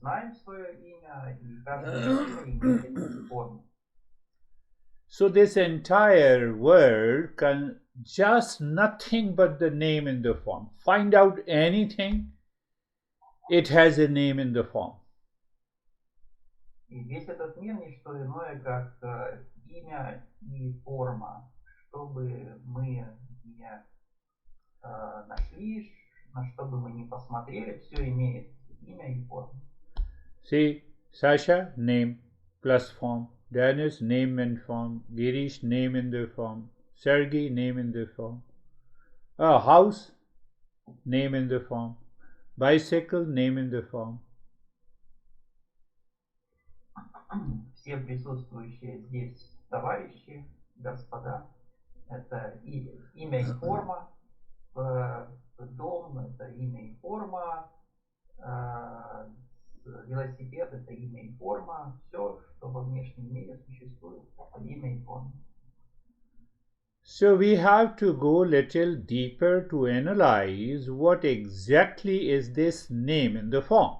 знаем свое имя, и каждое имя имеет форму. So this entire world can just nothing but the name in the form. Find out anything, it has a name in the form. И весь этот мир не что иное, как имя и форма. Что бы мы не нашли, на что бы мы не посмотрели, все имеет имя и форму. See, Sasha, name plus form. Dennis, name and form. Girish, name in the form. Sergey, name in the form. A house, name in the form. Bicycle, name in the form. Все присутствующие здесь товарищи, господа, это имя и форма. Дом – это имя и форма. Велосипед – это имя и форма. Все, что во внешнем мире существует, это имя и форма. So we have to go little deeper to analyze what exactly is this name in the form.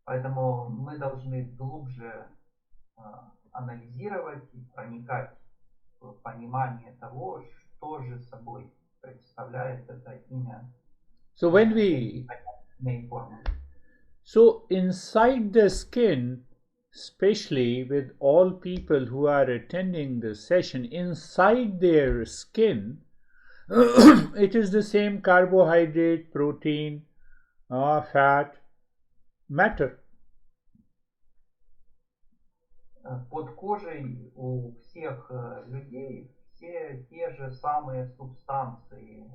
Поэтому мы должны глубже анализировать и проникать в понимание того, что же собой представляет это имя. So when we, so inside the skin, especially with all people who are attending the session, inside their skin, it is the same carbohydrate, protein, fat, matter. Под кожей у всех людей все те же самые субстанции,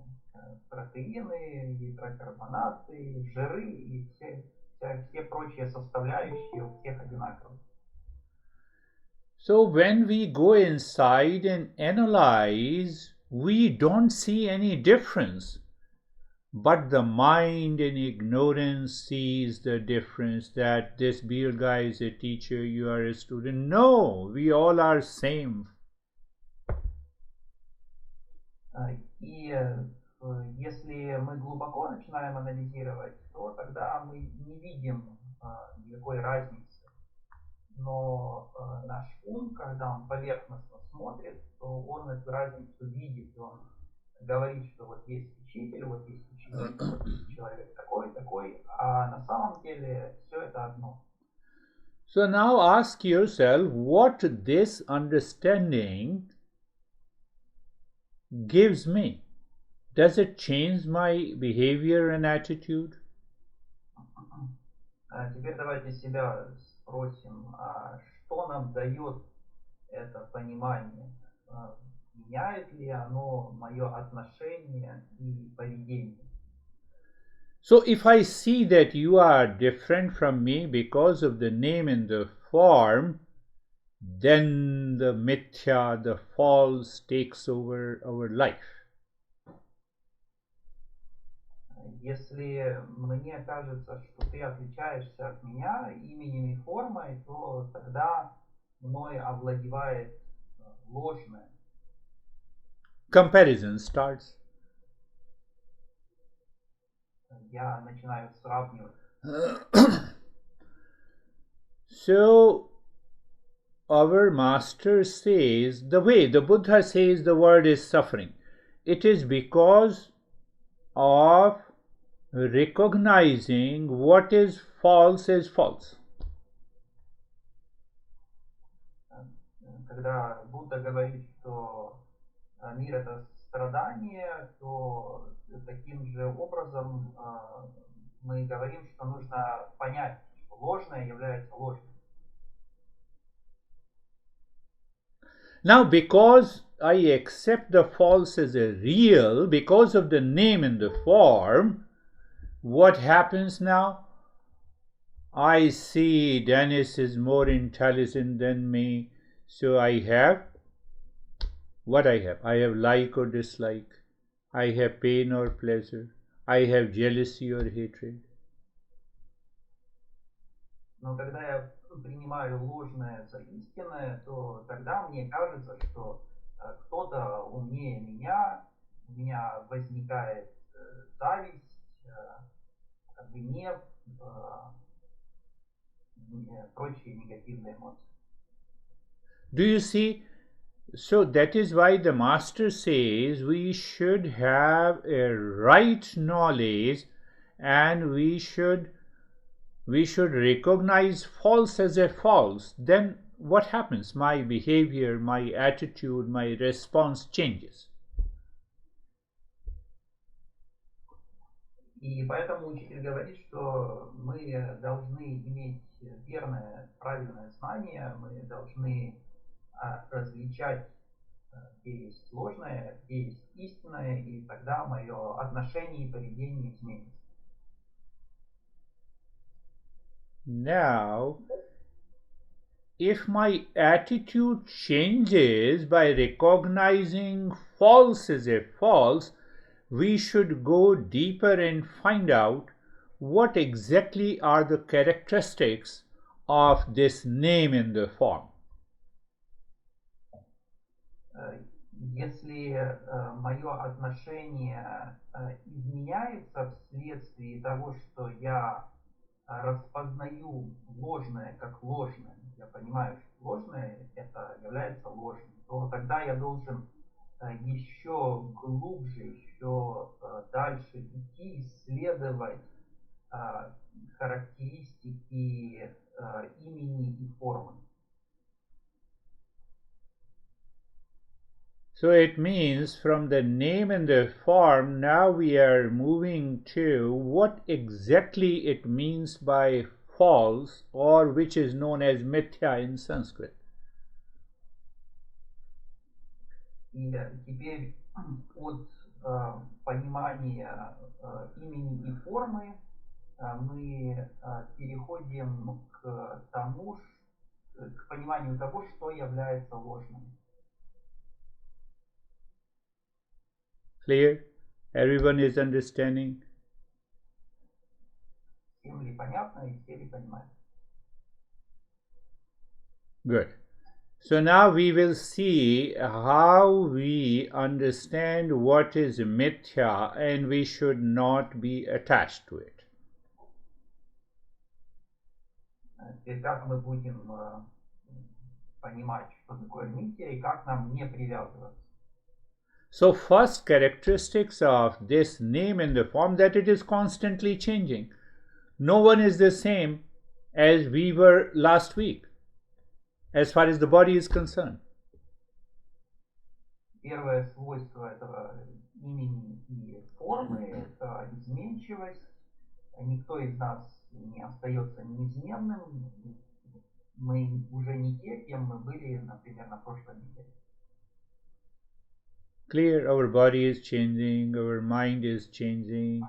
протеины, гидрокарбонаты, жиры и все прочие составляющие у всех одинаковые. So when we go inside and analyze, we don't see any difference. But the mind in ignorance sees the difference, that this beer guy is a teacher, you are a student. No, we all are same. И если мы глубоко начинаем анализировать, то тогда мы не видим никакой разницы. Но наш ум, когда он поверхностно смотрит, то он эту разницу видит. Он говорит, что вот есть учитель, вот есть ученик, вот есть человек такой, а на самом деле все это одно. So now ask yourself what this understanding gives me. Does it change my behavior and attitude? Теперь давайте себя спросим, что нам дает это понимание? Меняет ли оно мое отношение и поведение? So if I see that you are different from me because of the name and the form, then the mithya, the false, takes over our life. Если мне кажется, что ты отличаешься от меня именем и формой, то тогда мной овладевает ложное. Comparison starts. Я начинаю сравнивать. So our master says, the way the Buddha says the world is suffering, it is because of recognizing what is false as false. Когда Будда говорит, что мир это страдание, то таким же образом мы говорим, что нужно понять, что ложное является ложным. Now, because I accept the false as a real, because of the name and the form, what happens now? I see Dennis is more intelligent than me, so I have what I have. I have like or dislike. I have pain or pleasure. I have jealousy or hatred. Но когда я принимаю ложное за истинное, то тогда мне кажется, что кто-то умнее меня, у меня возникает зависть, гнев, прочие негативные эмоции. Do you see? So that is why the master says we should have a right knowledge, and we should recognize false as a false. Then what happens? My behavior, my attitude, my response changes. И поэтому учитель говорит, что мы должны иметь верное, правильное знание, мы должны различать, где есть ложное, где есть истинное, и тогда мое отношение и поведение изменится. Now, if my attitude changes by recognizing false as a false, we should go deeper and find out what exactly are the characteristics of this name in the form. Если мое отношение изменяется вследствие того, что я распознаю ложное как ложное, я понимаю, что ложное это является ложным, то тогда я должен еще глубже, еще дальше идти, исследовать характеристики имени и формы. So it means from the name and the form, now we are moving to what exactly it means by false, or which is known as mithya in Sanskrit. И теперь от понимания имени и формы мы переходим к тому, к пониманию того, что является ложным. Clear? Everyone is understanding? Всем ли понятно и все ли понимают? Good. So now we will see how we understand what is mithya, and we should not be attached to it. Теперь как мы будем понимать, что такое миссия и как нам не привязываться. So first characteristics of this name and the form, that it is constantly changing. No one is the same as we were last week, as far as the body is concerned. Первое свойство этого имени и формы – это изменчивость. Никто из нас не остается неизменным. Мы уже не те, кем мы были, например, на прошлой неделе. Clear, our body is changing, our mind is changing,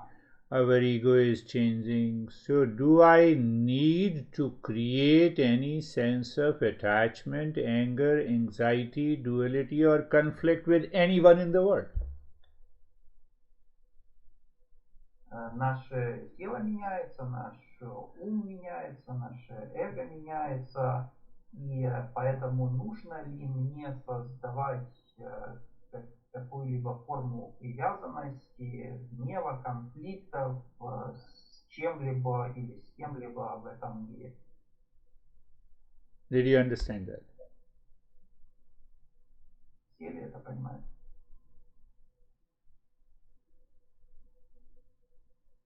our ego is changing. So do I need to create any sense of attachment, anger, anxiety, duality, or conflict with anyone in the world? Наше тело меняется, наш ум меняется, наше эго меняется, и поэтому нужно ли мне создавать какую-либо форму привязанности, гнева, конфликтов с чем-либо или с кем-либо в этом мире? Did you understand that? Все ли это понимают?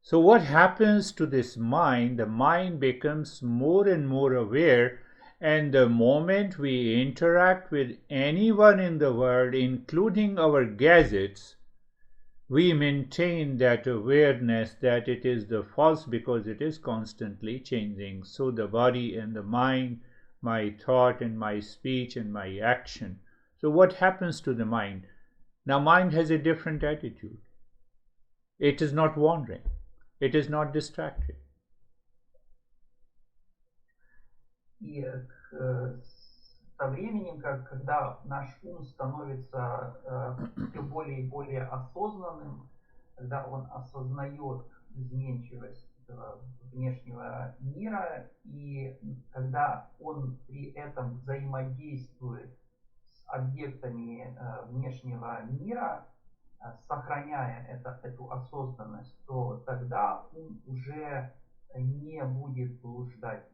So what happens to this mind? The mind becomes more and more aware, and the moment we interact with anyone in the world, including our gadgets, we maintain that awareness that it is the false because it is constantly changing. So the body and the mind, my thought and my speech and my action. So what happens to the mind? Now mind has a different attitude. It is not wandering. It is not distracted. И со временем, когда наш ум становится все более и более осознанным, когда он осознает изменчивость внешнего мира, и когда он при этом взаимодействует с объектами внешнего мира, сохраняя эту осознанность, то тогда ум уже не будет блуждать.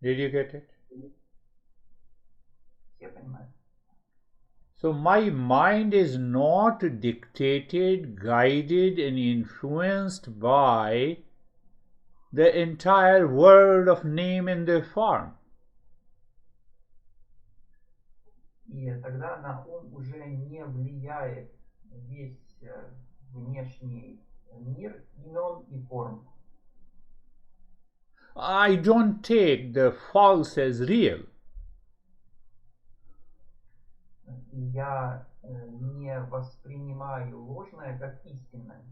Did you get it? Все понимают? So my mind is not dictated, guided, and influenced by the entire world of name and the form. И тогда на ум уже не влияет весь внешний мир имен и форм. I don't take the false as real. И я не воспринимаю ложное как истинное.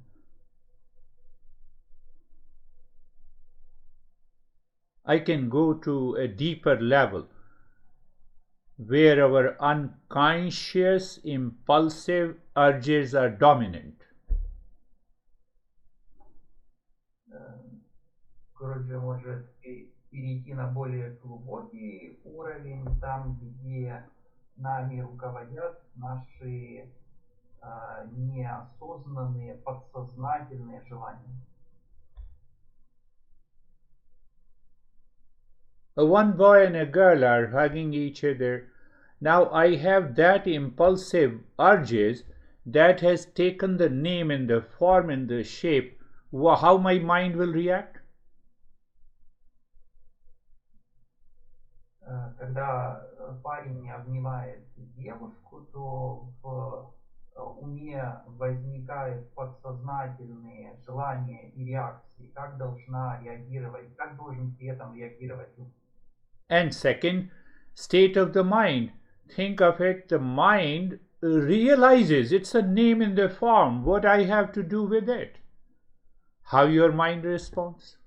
I can go to a deeper level where our unconscious impulsive urges are dominant. Гуру может перейти на более глубокий уровень, там, где нами руководят наши неосознанные, подсознательные желания. One boy and a girl are hugging each other. Now I have that impulsive urges that has taken the name and the form and the shape. How my mind will react? Когда парень обнимает девушку, то в уме возникают подсознательные желания и реакции, как должна реагировать, как должен при этом реагировать. And second, state of the mind. Think of it, the mind realizes it's a name in the form. What I have to do with it? How your mind responds?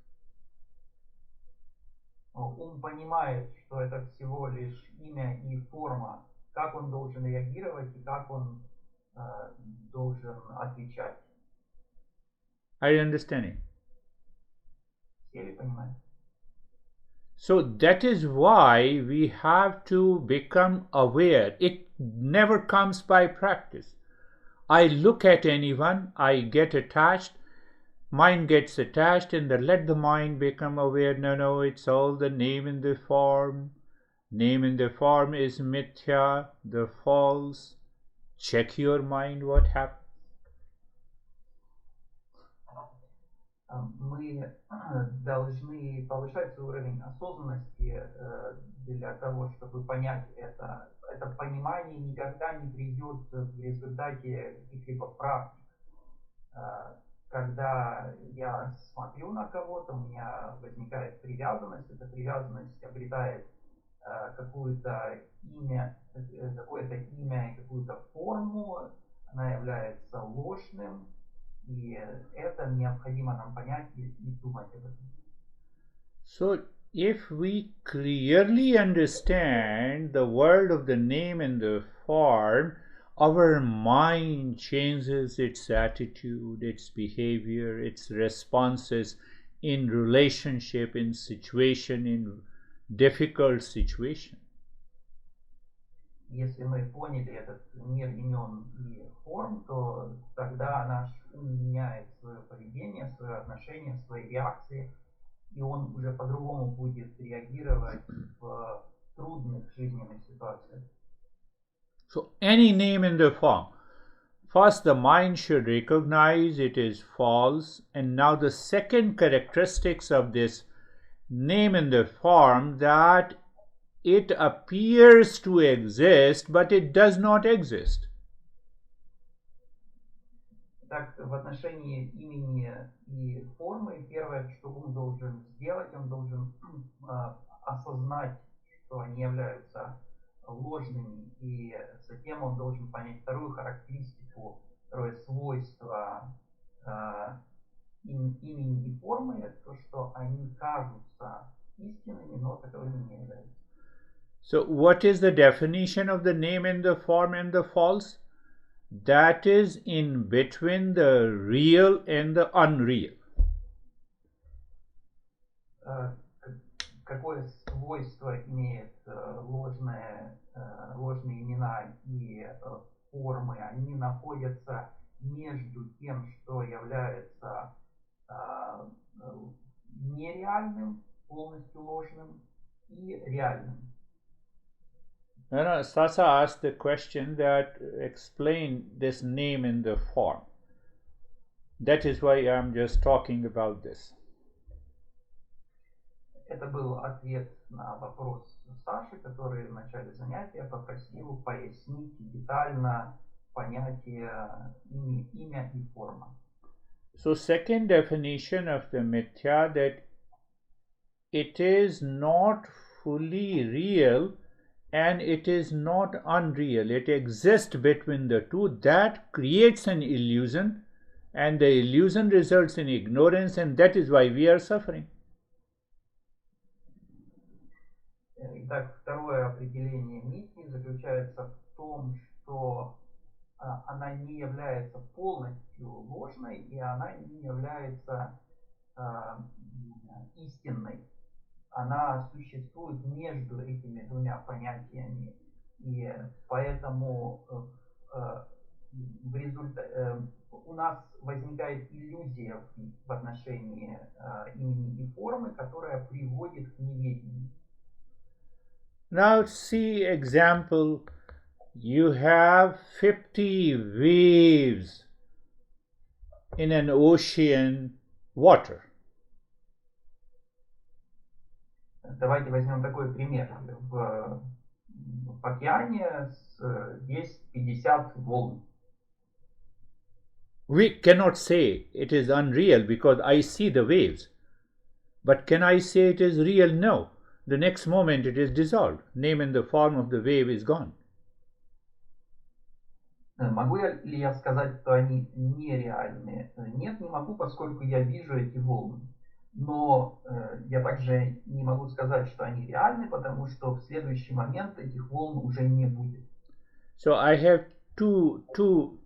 Ум понимает, что это всего лишь имя и форма, как он должен реагировать и как он должен отвечать. Are you understanding? Все ли понимают? So that is why we have to become aware. It never comes by practice. I look at anyone, I get attached, mind gets attached, and then let the mind become aware. No, it's all the name in the form. Name in the form is mithya, the false. Check your mind, what happens. Мы должны повышать свой уровень осознанности для того, чтобы понять это. Это понимание никогда не придет в результате каких-либо практик. Когда я смотрю на кого-то, у меня возникает привязанность, эта привязанность обретает какое-то имя, какую-то форму, она является ложным, и это необходимо нам понять и думать об этом. So, if we clearly understand the world of the name and the form, our mind changes its attitude, its behavior, its responses in relationship, in situation, in difficult situation. Если мы поняли этот мир имен и форм, то тогда наш ум меняет свое поведение, свое отношение, свои реакции, и он уже по-другому будет реагировать в трудных жизненных ситуациях. So, any name in the form. First, the mind should recognize it is false, and now the second characteristics of this name in the form, that it appears to exist, but it does not exist. Так, в отношении имени и формы, первое, что ум должен сделать, он должен осознать, что они являются ложными, и затем он должен понять вторую характеристику, второе свойство имени и формы, то, что они кажутся истинными, но таковыми не являются. So, what is the definition of the name and the form and the false? That is in between the real and the unreal. Какое свойство имеет ложные имена и формы, они находятся между тем, что является нереальным, полностью ложным, и реальным. Sasa asked the question that explain this name in the form. That is why I'm just talking about this. Это был ответ на вопрос Саши, который в начале занятия попросил пояснить детально понятие имя и форма. So second definition of the mithya, that it is not fully real and it is not unreal. It exists between the two. That creates an illusion, and the illusion results in ignorance, and that is why we are suffering. Итак, второе определение митьи заключается в том, что она не является полностью ложной, и она не является истинной. Она существует между этими двумя понятиями, и поэтому в результате у нас возникает иллюзия в отношении имени и формы, которая приводит к неведению. Now see example, you have 50 waves in an ocean water. Давайте возьмем такой пример. В океане есть 50 волн. We cannot say it is unreal because I see the waves. But can I say it is real? No. The next moment it is dissolved. Name and the form of the wave is gone. Могу ли я сказать, что они нереальны? Нет, не могу, поскольку я вижу эти волны. Но я также не могу сказать, что они реальны, потому что в следующий момент этих волн уже не будет. So I have two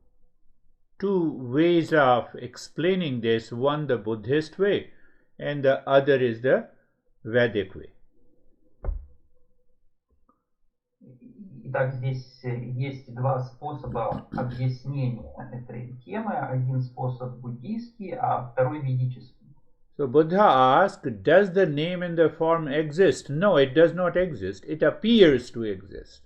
ways of explaining this. One, the Buddhist way, and the other is the Vedic way. Итак, здесь есть два способа объяснения этой темы. Один способ буддийский, а второй ведический. So Buddha asked, does the name and the form exist? No, it does not exist. It appears to exist.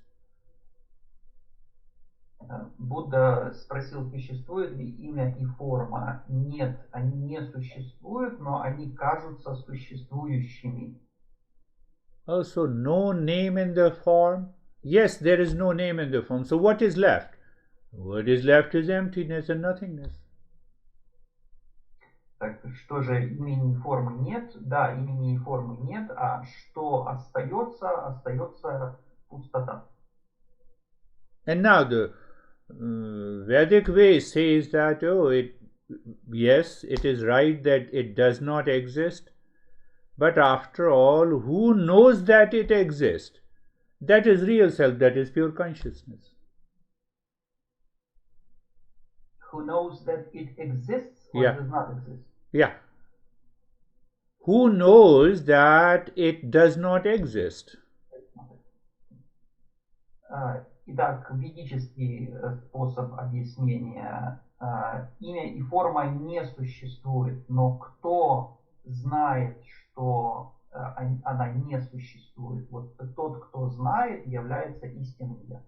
Будда спросил, существует ли имя и форма. Нет, они не существуют, но они кажутся существующими. Also, no name in the form? Yes, there is no name in the form. So what is left? What is left is emptiness and nothingness. Так что же, имени и формы нет? Да, имени и формы нет, а что остается? Остается пустота. And now the Vedic way says that, yes, it is right that it does not exist. But after all, who knows that it exists? That is real self, that is pure consciousness. Who knows that it exists or does not exist? Yeah. Who knows that it does not exist? Итак, ведический способ объяснения. Имя и форма не существует, но кто знает, что она не существует? Вот тот, кто знает, является истинным я.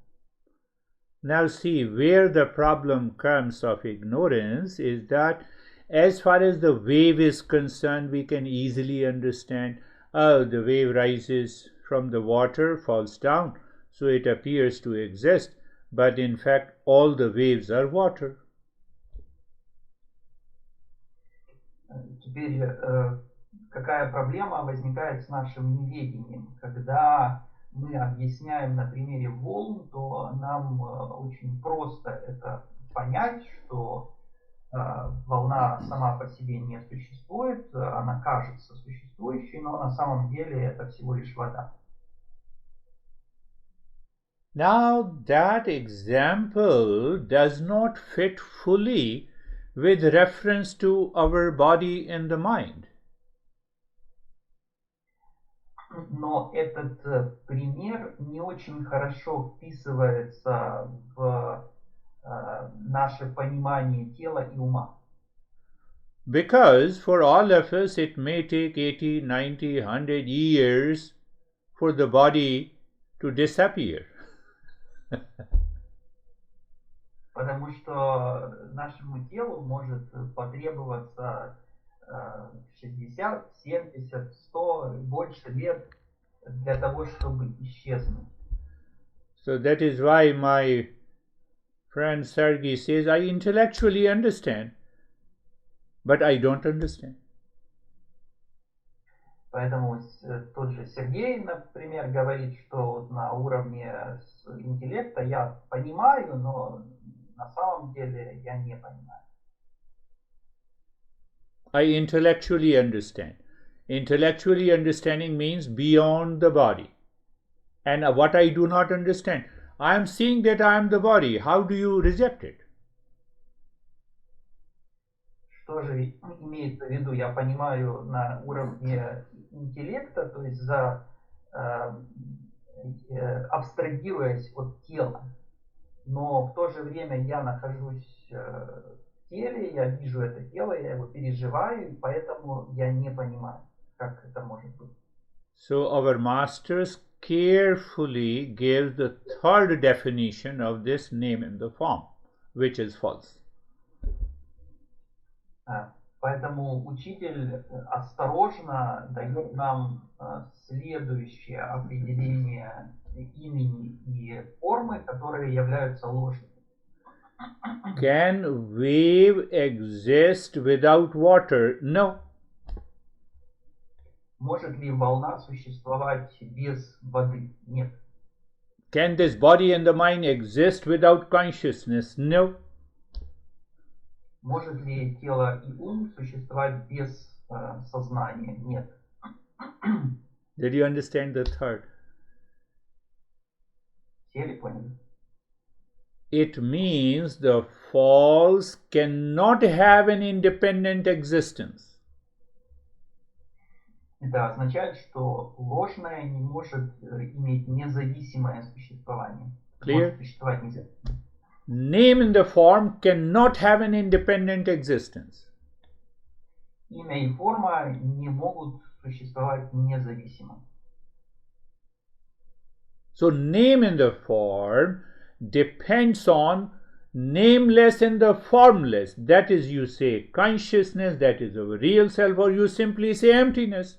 Now see, where the problem comes of ignorance is that as far as the wave is concerned, we can easily understand, the wave rises from the water, falls down, so it appears to exist, but in fact all the waves are water. Теперь какая проблема возникает с нашим неведением? Когда мы объясняем на примере волн, то нам очень просто это понять, что волна сама по себе не существует, она кажется существующей, но на самом деле это всего лишь вода. Now that example does not fit fully with reference to our body and the mind. Но этот пример не очень хорошо вписывается в наше понимание тела и ума. Because for all of us it may take 80, 90, 100 years for the body to disappear. Потому что нашему телу может потребоваться 60, 70, 100, больше лет для того, чтобы исчезнуть. So that is why my friend Sergey says, I intellectually understand, but I don't understand. Поэтому тот же Сергей, например, говорит, что на уровне интеллекта я понимаю, но на самом деле я не понимаю. I intellectually understand. Intellectually understanding means beyond the body. And what I do not understand, I am seeing that I am the body. How do you reject it? Что же имеется в виду? Я понимаю на уровне интеллекта, то есть абстрагируясь от тела. Но в то же время я нахожусь в теле, я вижу это тело, я его переживаю, и поэтому я не понимаю, как это может быть. So our masters carefully gave the third definition of this name in the form, which is false. Поэтому учитель осторожно дает нам следующее определение имени и формы, которые являются ложными. Can wave exist without water? No. Может ли волна существовать без воды? Нет. Can this body and the mind exist without consciousness? No. Может ли тело и ум существовать без сознания? Нет. Did you understand the third? Все ли поняли? It means the false cannot have an independent existence. Это означает, что ложное не может иметь независимое существование. Clear? Может существовать независимо. Name in the form cannot have an independent existence. Имя и форма не могут существовать независимо. So name in the form depends on nameless and the formless. That is, you say consciousness, that is our real self, or you simply say emptiness.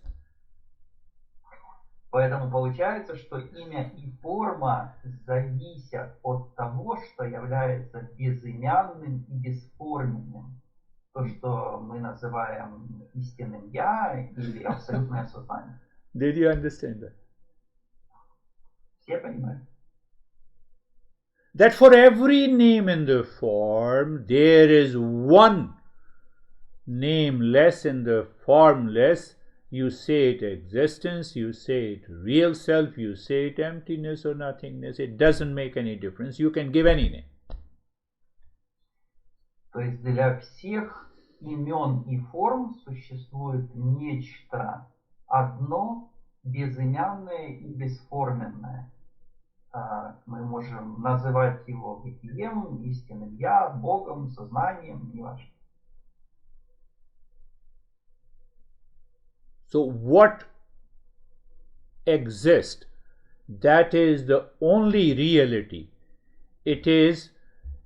Поэтому получается, что имя и форма зависят от того, что является безымянным и бесформенным. То, что мы называем истинным «я» или абсолютное сознание. Did you understand that? Все понимают? That for every name in the form, there is one nameless in the formless. You say it existence, you say it real self, you say it emptiness or nothingness. It doesn't make any difference. You can give any name. То есть для всех имен и форм существует нечто одно, безымянное и бесформенное. Мы можем называть его бытием, истинным «я», Богом, сознанием, неважно. So what exists, that is the only reality. It is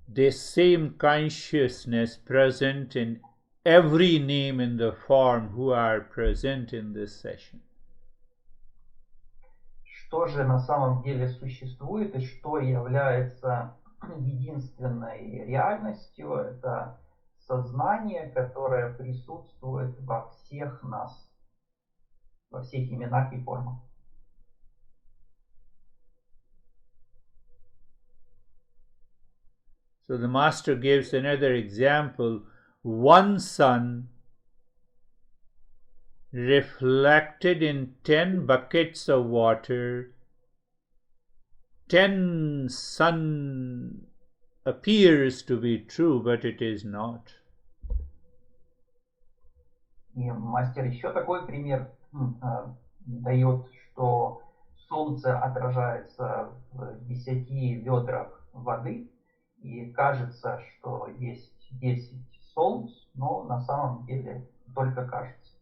the same consciousness present in every name in the form who are present in this session. Что же на самом деле существует и что является единственной реальностью? Это сознание, которое присутствует во всех нас, во всех именах и формах. So the master gives another example. One sun reflected in 10 buckets of water. 10 sun appears to be true, but it is not. И мастер еще такой пример дает, что солнце отражается в 10 ведрах воды, И кажется, что есть 10 солнц, но на самом деле только кажется.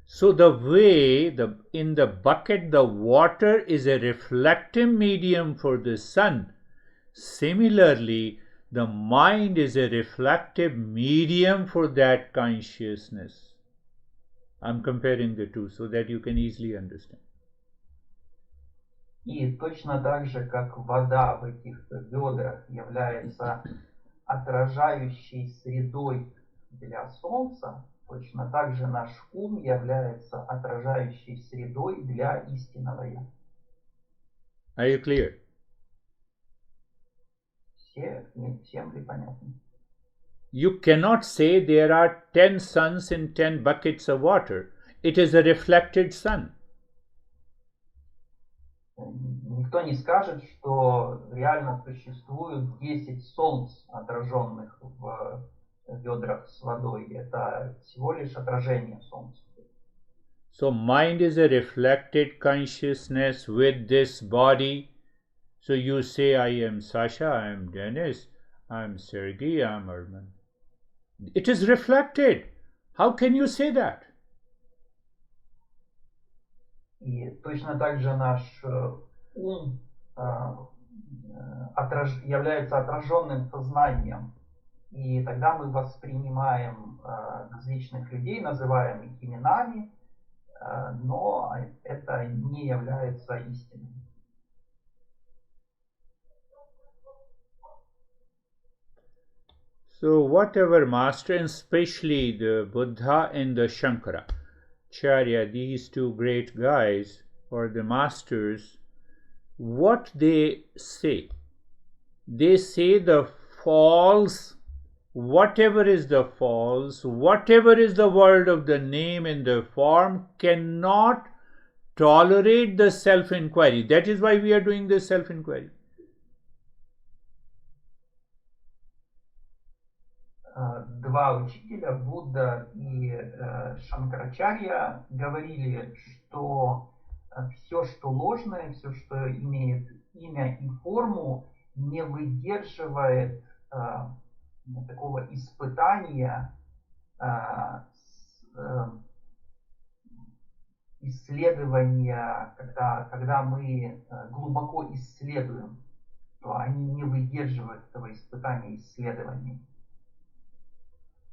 So the way in the bucket the water is a reflective medium for the sun, similarly the mind is a reflective medium for that consciousness. I'm comparing the two so that you can easily understand. И точно так же, как вода в этих ведрах является отражающей средой для Солнца, точно так же наш ум является отражающей средой для истинного Я. Are you clear? Всем ли понятно? You cannot say there are 10 suns in 10 buckets of water. It is a reflected sun. Никто не скажет, что реально существует 10 солнц, отраженных в ведрах с водой. Это всего лишь отражение солнца. So mind is a reflected consciousness with this body. So you say, I am Sasha, I am Dennis, I am Sergey, I am Arman. It is reflected. How can you say that? И точно так же наш ум является отраженным сознанием. И тогда мы воспринимаем различных людей, называем их именами, но это не является истиной. So whatever master, and especially the Buddha and the Shankara, Charya, these two great guys, or the masters, what they say the false, whatever is the false, whatever is the world of the name and the form, cannot tolerate the self-inquiry. That is why we are doing this self-inquiry. Два учителя, Будда и Шанкарачарья, говорили, что все, что ложное, все, что имеет имя и форму, не выдерживает такого испытания, исследования, когда мы глубоко исследуем, то они не выдерживают этого испытания исследования.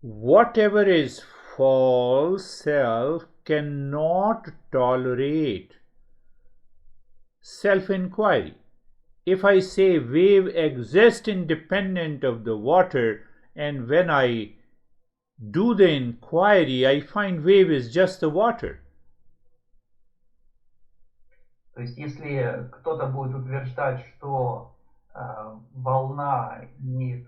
Whatever is false self cannot tolerate self-inquiry. If I say wave exists independent of the water, and when I do the inquiry, I find wave is just the water. То есть, если кто-то будет утверждать, что волна имеет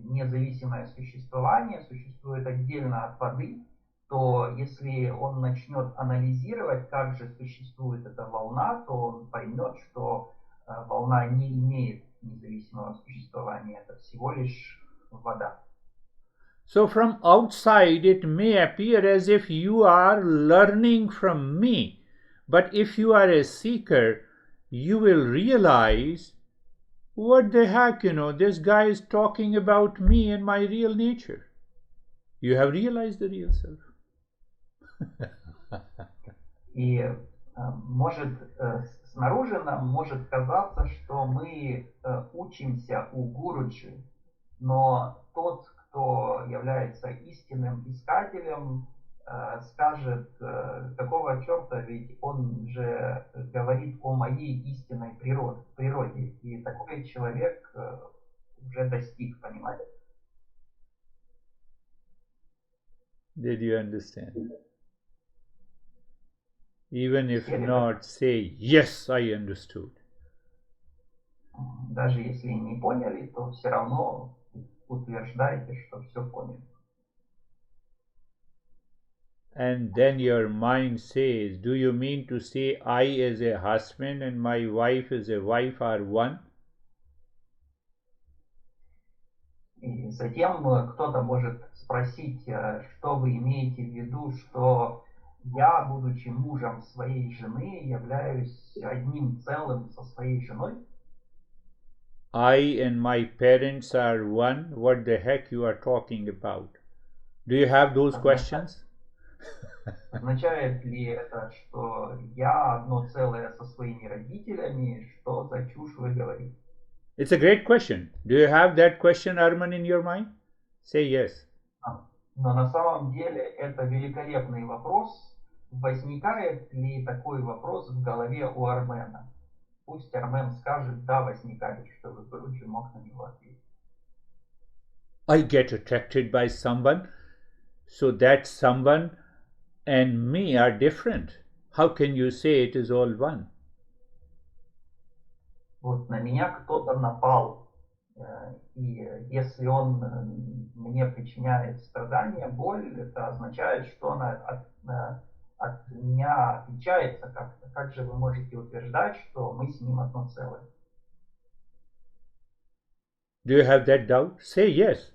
независимое существование, существует отдельно от воды, то если он начнет анализировать, как же существует эта волна, то он поймет, что волна не имеет независимого существования, это всего лишь вода. So from outside it may appear as if you are learning from me, but if you are a seeker, you will realize, what the heck, this guy is talking about me and my real nature. You have realized the real self. И может снаружи нам может казаться, что мы учимся у Гуруджи, но тот, кто является истинным искателем, скажет, какого черта, ведь он же говорит о моей истинной природе. И такой человек уже достиг понимания. Did you understand? Even if not, say, yes, I understood. Даже если не поняли, то все равно утверждайте, что все поняли. And then your mind says, do you mean to say I as a husband and my wife as a wife are one? И затем кто-то может спросить, что вы имеете в виду, что я, будучи мужем своей жены, являюсь одним целым со своей женой. I and my parents are one. What the heck you are talking about? Do you have those Означает, questions? означает ли это, что я одно целое со своими родителями? Что за чушь вы говорите? It's a great question. Do you have that question, Arman, in your mind? Say yes. Но на самом деле это великолепный вопрос. Возникает ли такой вопрос в голове у Армена? Пусть Армен скажет, да, возникает, чтобы Гуру мог на него ответить. I get attracted by someone, so that someone and me are different. How can you say it is all one? Вот на меня кто-то напал, и если он мне причиняет страдания, боль, это означает, что он от меня отличается как-то. Как же вы можете утверждать, что мы с ним одно целое? Do you have that doubt? Say yes.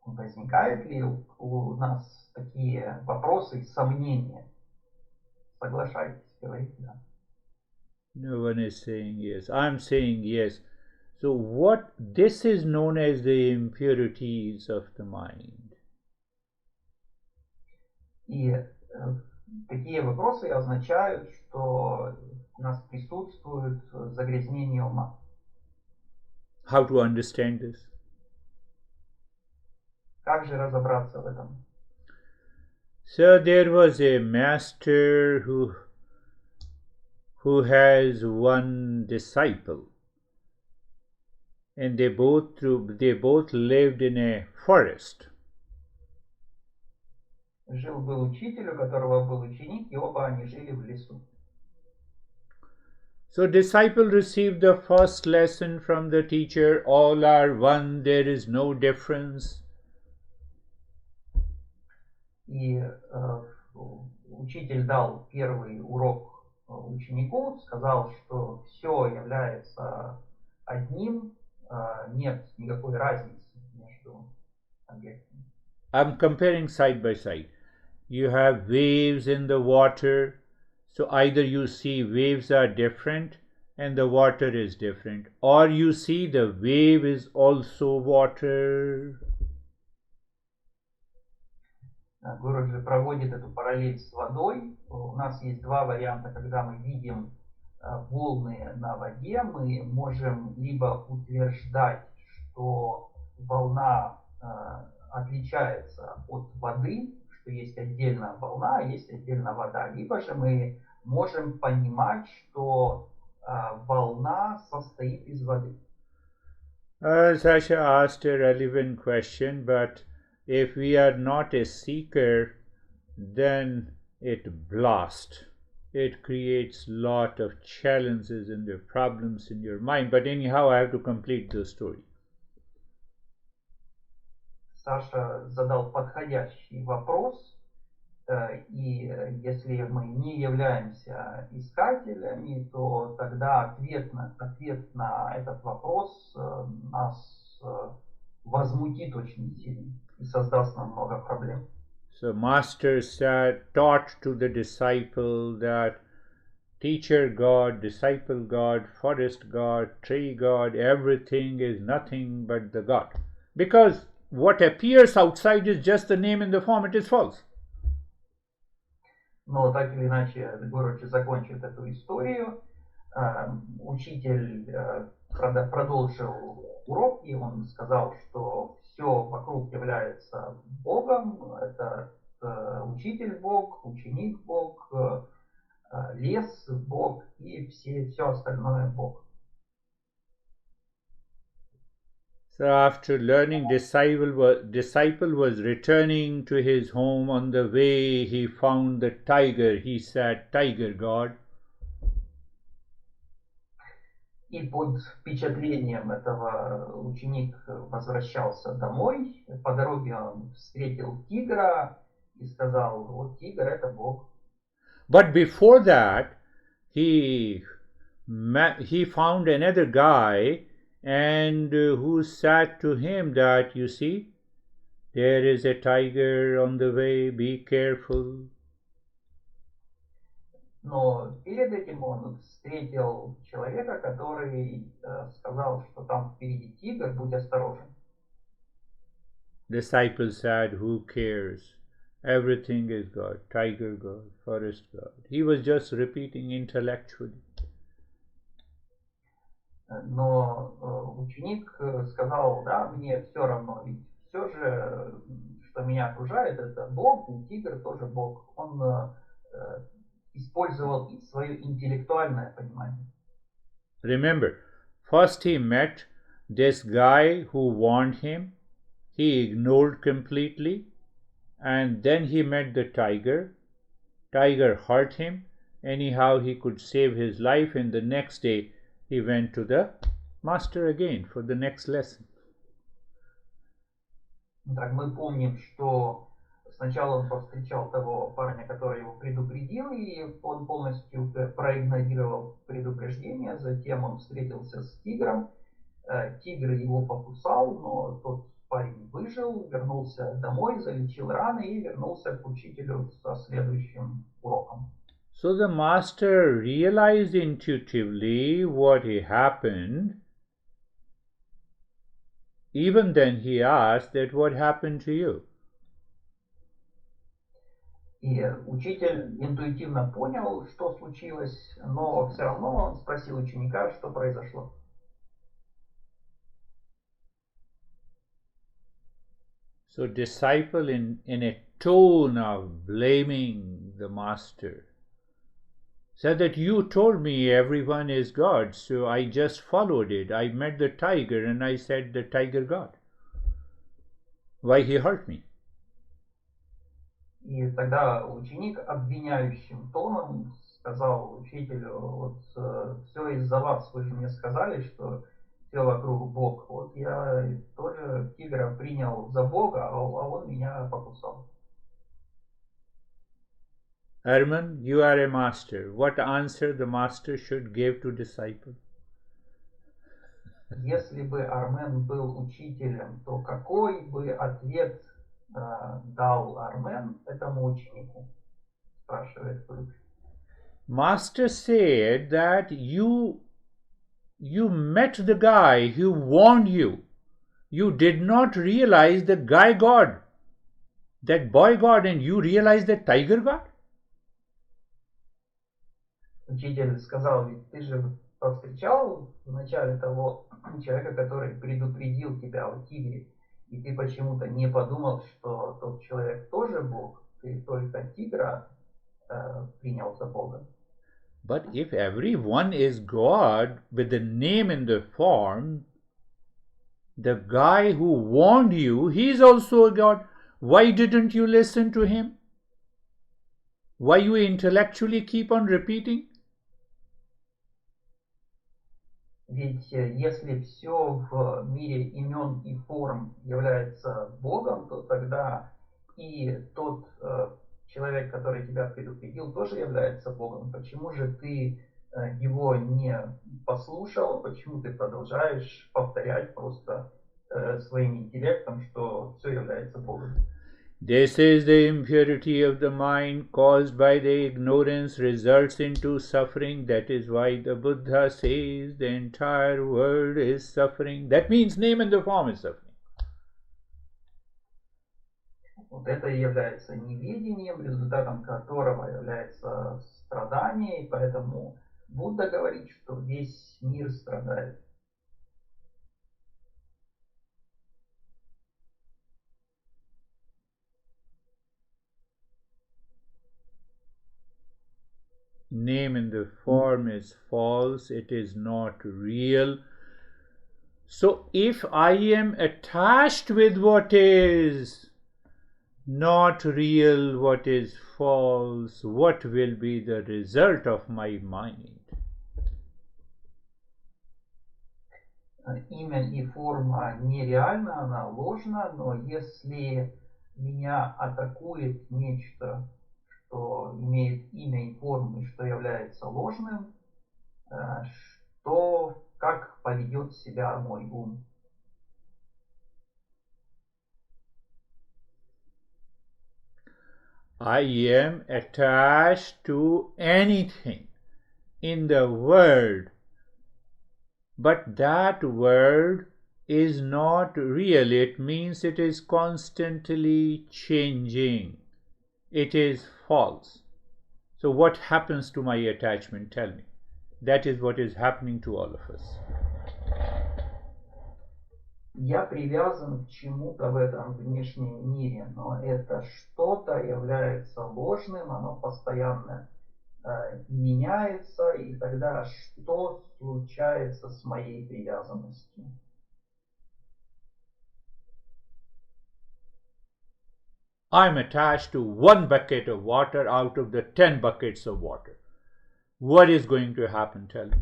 Возникают ли у нас такие вопросы, сомнения? Соглашайтесь, говорите да. No one is saying yes. I'm saying yes. So what this is known as the impurities of the mind. И такие вопросы означают, что у нас присутствует загрязнение ума. How to understand this? Как же разобраться в этом? So there was a master who has one disciple, and they both lived in a forest. Жил-был учитель, у которого был ученик, и оба они жили в лесу. So disciple received the first lesson from the teacher, all are one, there is no difference. И учитель дал первый урок ученику, сказал, что все является одним, нет никакой разницы между объектами. I'm comparing side by side. You have waves in the water, so either you see waves are different and the water is different, or you see the wave is also water. Гуруджи проводит эту параллель с водой. У нас есть два варианта, когда мы видим волны на воде. Мы можем либо утверждать, что волна отличается от воды, что есть отдельно волна, есть отдельно вода. Либо же мы можем понимать, что волна состоит из воды. Sasha asked a relevant question, but if we are not a seeker, then it blasts. It creates lot of challenges and the problems in your mind. But anyhow, I have to complete the story. Саша задал подходящий вопрос, и если мы не являемся искателями, то тогда ответ на этот вопрос нас возмутит очень сильно и создаст нам много проблем. So Master taught to the disciple that teacher God, disciple God, forest God, tree God, everything is nothing but the God. Because what appears outside is just the name and the form, it is false. Но так или иначе, Гуруджи закончит эту историю. Учитель продолжил урок, и он сказал, что все вокруг является Богом. Это учитель Бог, ученик Бог, лес Бог и все остальное Бог. So after learning, disciple was returning to his home. On the way, he found the tiger. He said, "Tiger God." И под впечатлением этого ученик возвращался домой. По дороге он встретил тигра и сказал, вот тигр это Бог. But before that, he found another guy and who said to him that, you see, There is a tiger on the way, be careful. Но перед этим он встретил человека, который сказал, что там впереди тигр, будь осторожен. Disciple said, who cares? Everything is God, tiger God, forest God. He was just repeating intellectually. Но ученик сказал, да, мне все равно, ведь все же, что меня окружает, это Бог, и тигр тоже Бог. Он использовал свое интеллектуальное понимание. Remember, first he met this guy who warned him. He ignored completely. And then he met the tiger. Tiger hurt him. Anyhow, he could save his life. And the next day, he went to the master again for the next lesson. Так мы помним, что сначала он повстречал того парня, который его предупредил, и он полностью проигнорировал предупреждение. Затем он встретился с тигром. Тигр его покусал, но тот парень выжил, вернулся домой, залечил раны и вернулся к учителю со следующим уроком. So the master realized intuitively what had happened. Even then he asked that what happened to you? И учитель интуитивно понял, что случилось, но все равно он спросил ученика, что произошло. So disciple in a tone of blaming the master said that you told me everyone is God, so I just followed it. I met the tiger and I said the tiger God. Why he hurt me? И тогда ученик обвиняющим тоном сказал учителю, вот все из-за вас, вы же мне сказали, что все вокруг Бог. Вот я тоже тигра принял за Бога, а он меня покусал. Herman, you are a master. What answer the master should give to disciple? Если бы Армен был учителем, то какой бы ответ дал Армен этому ученику? Спрашивает Гуру. Master said that you met the guy who warned you. You did not realize the guy God, that boy God, and you realized the tiger God? Учитель сказал, ведь ты же повстречал в начале того человека, который предупредил тебя о тигре, и ты почему-то не подумал, что тот человек тоже Бог, ты только тигра принял за Бога. But if everyone is God with the name and the form, the guy who warned you, he is also a God. Why didn't you listen to him? Why you intellectually keep on repeating? Ведь если все в мире имен и форм является Богом, то тогда и тот человек, который тебя предупредил, тоже является Богом. Почему же ты его не послушал? Почему ты продолжаешь повторять просто своим интеллектом, что все является Богом? This is the impurity of the mind caused by the ignorance results into suffering. That is why the Buddha says the entire world is suffering. That means name and the form is suffering. Вот это и является неведением, результатом которого является страдание, и поэтому Будда говорит, что весь мир страдает. Name and the form is false, it is not real. So if I am attached with what is not real, what is false, what will be the result of my mind? Имя и форма нереальна, она ложна, но если меня атакует нечто, что имеет имя и форму и что является ложным, то как поведет себя мой ум? I am attached to anything in the world, but that world is not real. It means it is constantly changing. It is false. So what happens to my attachment? Tell me. That is what is happening to all of us. Я привязан к чему-то в этом внешнем мире, но это что-то является ложным, оно постоянно меняется, и тогда что случается с моей привязанностью? I'm attached to one bucket of water out of the 10 buckets of water. What is going to happen? Tell me.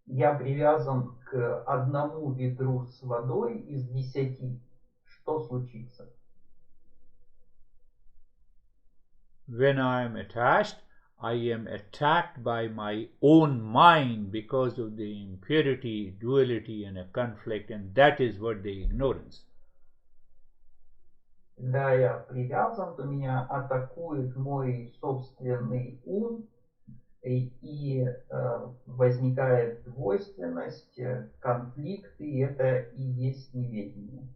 Я привязан к одному ведру с водой из 10. Что случится? When I am attached, I am attacked by my own mind because of the impurity, duality, and a conflict, and that is what the ignorance. Когда я привязан, то меня атакует мой собственный ум, и возникает двойственность, конфликты, и это и есть неведение.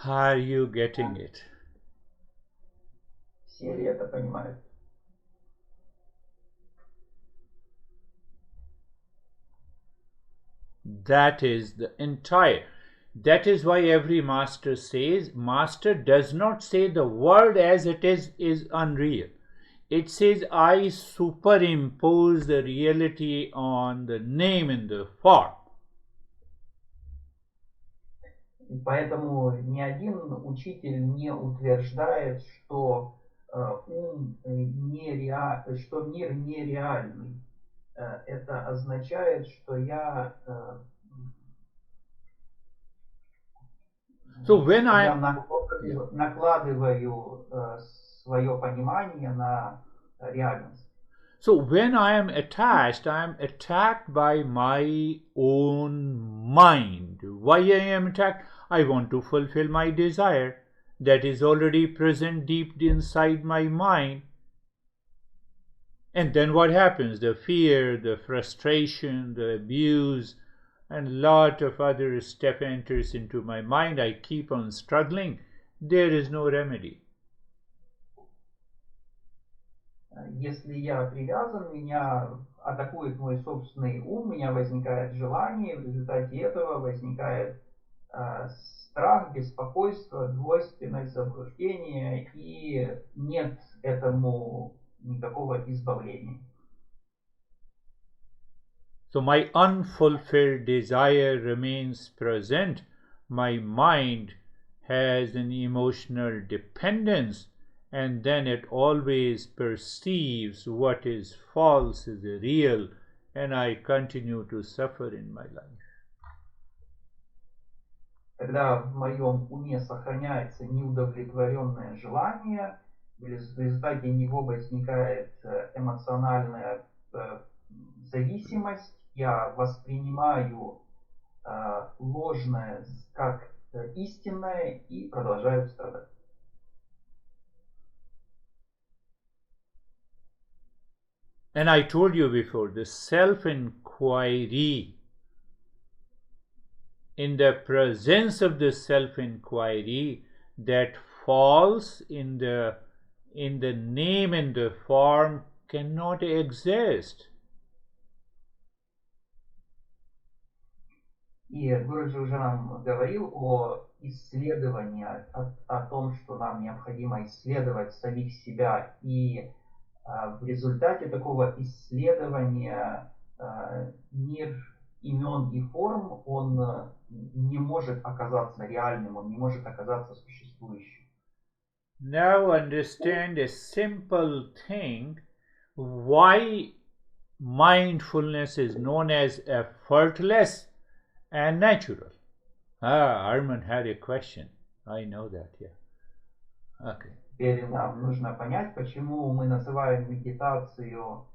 Are you getting it? Все ли это понимают? That is the entire. That is why every master says, master does not say the world as it is unreal. It says, I superimpose the reality on the name and the form. Поэтому ни один учитель не утверждает, что ум что мир нереальный. Это означает, что я накладываю свое понимание на реальность. So when I am attached by my own mind. Why I am attacked? I want to fulfill my desire that is already present deep inside my mind. And then what happens? The fear, the frustration, the abuse, and lot of other stuff enters into my mind. I keep on struggling. There is no remedy. Если я привязан, меня атакует мой собственный ум, у меня возникает желание, в результате этого возникает страх, беспокойство, двойственность, заблуждение, и нет этому никакого избавления. So my unfulfilled desire remains present. My mind has an emotional dependence, and then it always perceives what is false as real, and I continue to suffer in my life. Когда в моем уме сохраняется неудовлетворенное желание, в результате него возникает эмоциональная зависимость, я воспринимаю ложное как истинное и продолжаю страдать. And I told you before, the self-inquiry, in the presence of the self-inquiry, that falls in the name and the form cannot exist. И Гурджи уже нам говорил о исследовании, о том, что нам необходимо исследовать самих себя, и в результате такого исследования мир имен и форм, он не может оказаться реальным, он не может оказаться существующим. Now understand a simple thing, why mindfulness is known as effortless and natural. Arman had a question. I know that, yeah. Okay. Теперь нам нужно понять, почему мы называем медитацию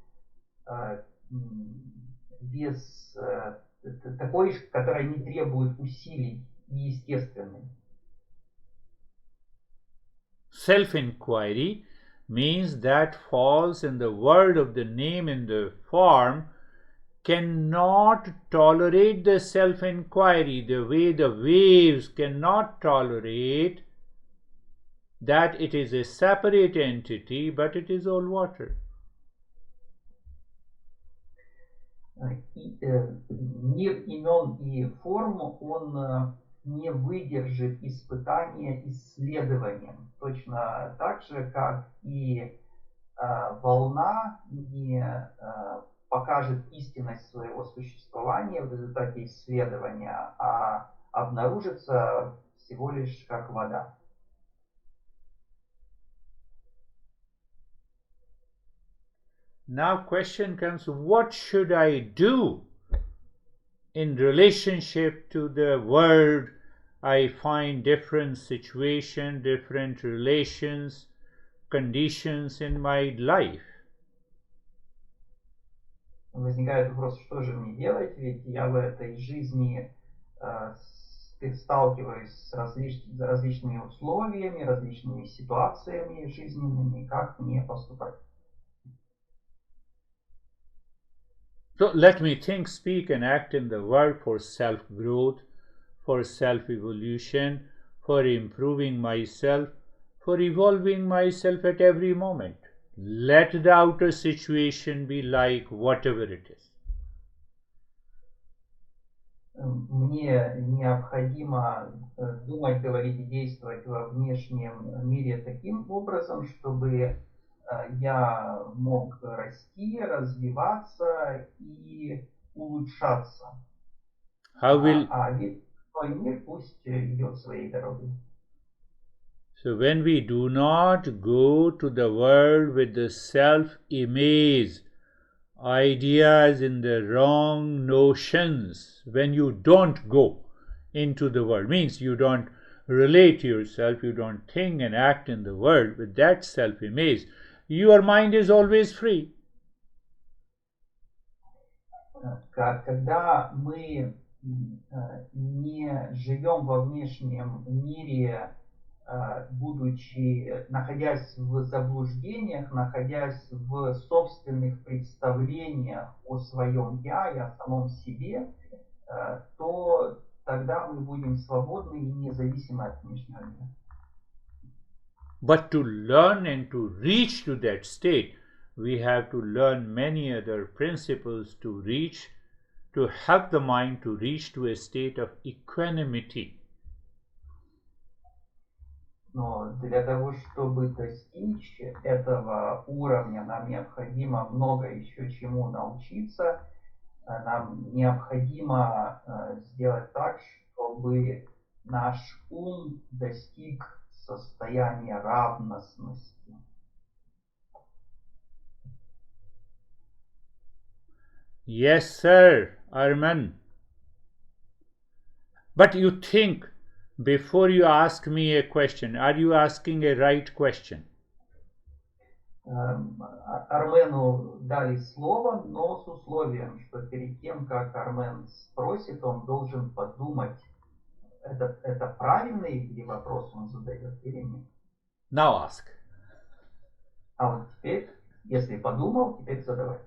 без такой, которая не требует усилий и естественной. self-inquiry means that false in the world of the name in the form cannot tolerate the self-inquiry the way the waves cannot tolerate that it is a separate entity, but it is all water. Мир имен и форм, он не выдержит испытания исследованием, точно так же, как и волна не покажет истинность своего существования в результате исследования, а обнаружится всего лишь как вода. Now question comes, what should I do in relationship to the world? I find different situations, different relations, conditions in my life. Возникает вопрос, что же мне делать, ведь я в этой жизни сталкиваюсь с различными условиями, различными ситуациями жизненными, как мне поступать. So let me think, speak and act in the world for self-growth, for self-evolution, for improving myself, for evolving myself at every moment. Let the outer situation be like whatever it is. Мне необходимо думать, говорить и действовать во внешнем мире таким образом, чтобы я мог расти, развиваться и улучшаться. А весь мой мир пусть идет своей дорогой. So when we do not go to the world with the self-image, ideas in the wrong notions, when you don't go into the world, means you don't relate to yourself, you don't think and act in the world with that self-image, your mind is always free. Когда мы не живем во внешнем мире, находясь в заблуждениях, находясь в собственных представлениях о своем «я» и о самом себе, то тогда мы будем свободны и независимы от внешнего мира. But to learn and to reach to that state, we have to learn many other principles to help the mind to reach to a state of equanimity. Но для того, чтобы достичь этого уровня, нам необходимо много еще чему научиться. Нам необходимо сделать так, чтобы наш ум достиг состояния равностности. Yes, sir, Arman. But you think, before you ask me a question, are you asking a right question? Армену дали слово, но с условием, что перед тем, как Армен спросит, он должен подумать, это правильный ли вопрос он задает или нет. Now ask. А вот теперь, если подумал, теперь задавай.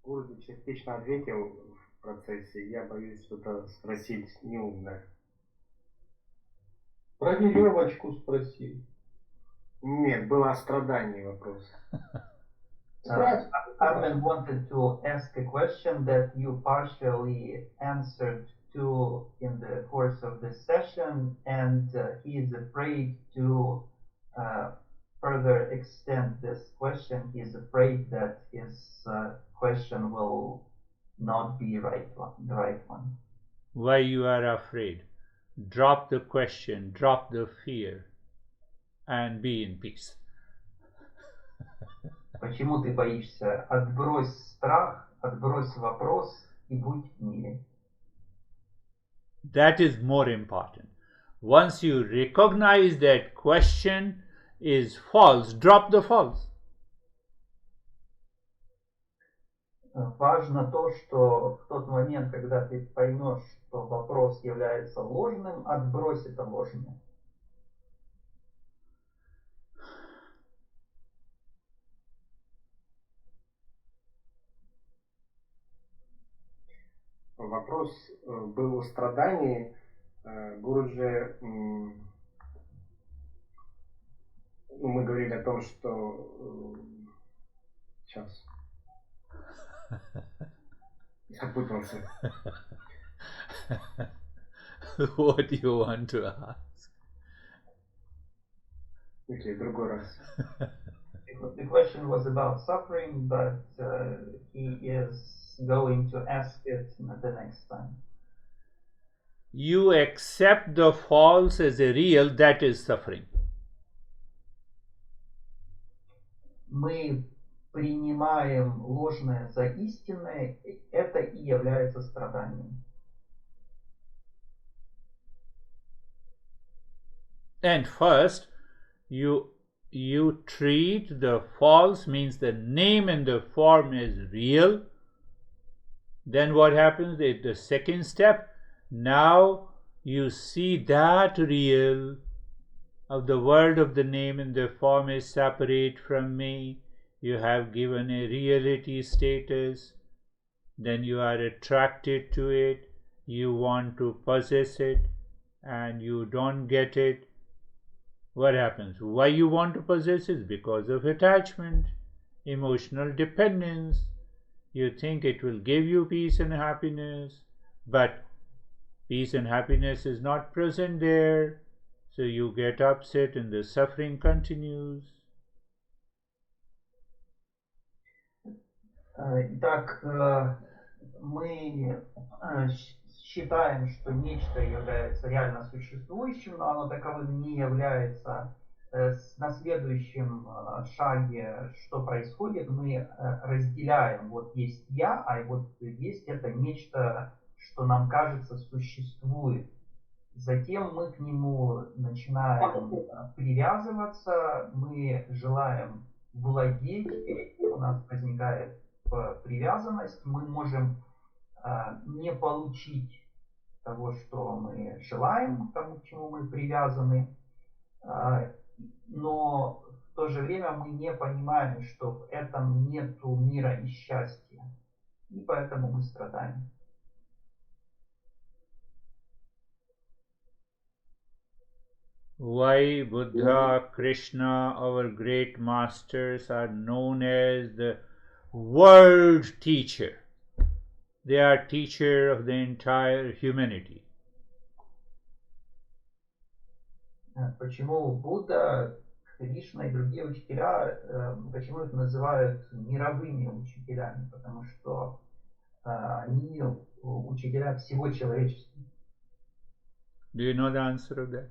Гуру частично ответил в процессе. Я боюсь что-то спросить неумное. Про веревочку спросил. Нет, было о страдании вопрос. Armen wanted to ask a question that you partially answered to in the course of this session, and he is afraid to further extend this question. He is afraid that his question will not be the right one. Why you are afraid? Drop the question, drop the fear, and be in peace. Почему ты боишься? Отбрось страх, отбрось вопрос и будь в мире. That is more important. Once you recognize that question is false, drop the false. Важно то, что в тот момент, когда ты поймешь, что вопрос является ложным, отбрось это ложное. Вопрос был о страдании. Гуруджи, мы говорили о том, что... Сейчас. Запутался. What do you want to ask? Окей, другой раз. The question was about suffering, but he is going to ask it the next time. You accept the false as a real, that is suffering. Мы принимаем ложное за истинное, это и является страданием. And first, you treat the false, means the name and the form, as real. Then what happens at the second step? Now you see that real of the world of the name and the form is separate from me. You have given a reality status. Then you are attracted to it. You want to possess it and you don't get it. What happens? Why you want to possess it? Because of attachment, emotional dependence. You think it will give you peace and happiness, but peace and happiness is not present there. So you get upset and the suffering continues. Итак, мы считаем, что нечто является реально существующим, но оно таковым не является. На следующем шаге, что происходит, мы разделяем. Вот есть я, а вот есть это нечто, что нам кажется существует. Затем мы к нему начинаем привязываться, мы желаем владеть, у нас возникает привязанность, мы можем не получить того, что мы желаем, к тому, к чему мы привязаны, но в то же время мы не понимаем, что в этом нету мира и счастья, и поэтому мы страдаем. Why Buddha, Krishna, our great masters are known as the world teacher? They are teacher of the entire humanity. Почему Будда, Кришна и другие учителя, почему их называют мировыми учителями? Потому что они учителя всего человечества. Do you know the answer of that?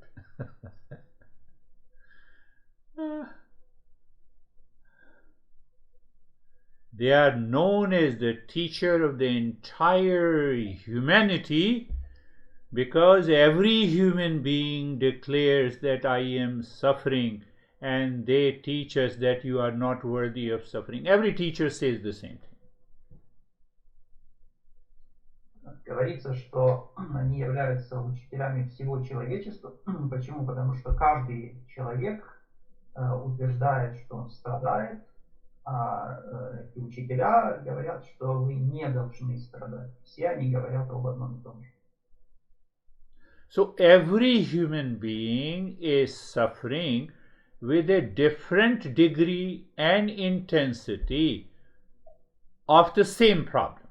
They are known as the teacher of the entire humanity because every human being declares that I am suffering, and they teach us that you are not worthy of suffering. Every teacher says the same thing. Говорится, что они являются учителями всего человечества. Почему? Потому что каждый человек утверждает, что он страдает, а эти учителя говорят, что вы не должны страдать. Все они говорят об одном и том же. So every human being is suffering with a different degree and intensity of the same problem.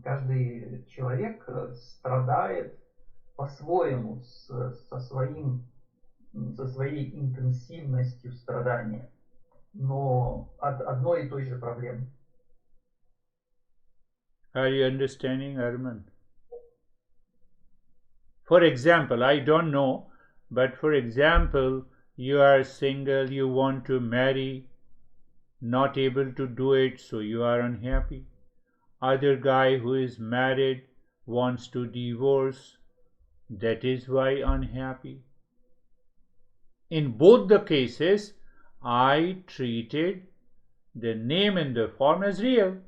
Каждый человек страдает по-своему, со своей интенсивностью страдания, но от одной и той же проблемы. Are you understanding, Arman? For example, I don't know, but for example, you are single, you want to marry, not able to do it, so you are unhappy. Other guy who is married wants to divorce, that is why unhappy. In both the cases, I treated the name and the form as real.